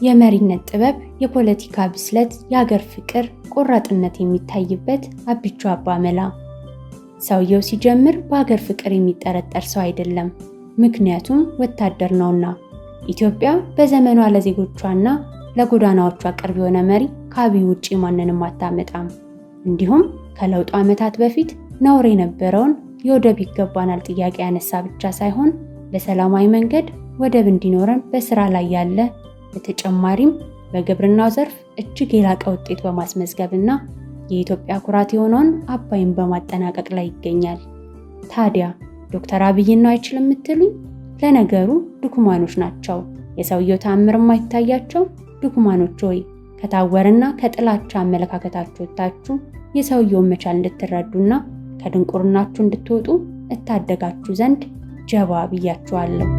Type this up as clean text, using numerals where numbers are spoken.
የመሪነት ጥበብ፣ የፖለቲካ ብስለት፣ የሀገር ፍቅር፣ ቆራጥነት የሚታይበት አቢቹ አባመላ። ሰውየው ሲጀምር በሀገር ፍቅር የሚጠረጠር ሰው አይደለም፣ ምክንያቱም ወታደር ነውና። ኢትዮጵያ በዘመኗ ለዜጎቿና ለጎዳናዎቿ ቅርብ የሆነ መሪ ከአብይ ውጪ ማንንም አታመጣም። እንዲሁም ከለውጡ ዓመታት በፊት ነውር የነበረውን የወደብ ይገባናል ጥያቄ ያነሳ ብቻ ሳይሆን በሰላማዊ መንገድ ወደብ እንዲኖረን በስራ ላይ ያለ፣ በተጨማሪም በግብርናው ዘርፍ እጅግ የላቀ ውጤት በማስመዝገብና የኢትዮጵያ ኩራት የሆነውን አባይን በማጠናቀቅ ላይ ይገኛል። ታዲያ ዶክተር አብይን ነው አይችልም የምትሉኝ? ለነገሩ ድኩማኖች ናቸው። የሰውየው ተአምር የማይታያቸው ድኩማኖች ሆይ፣ ከታወርና ከጥላቻ አመለካከታችሁ ወጥታችሁ የሰውየውን መቻል እንድትረዱና ከድንቁርናችሁ እንድትወጡ እታደጋችሁ ዘንድ ጀባ ብያችኋለሁ።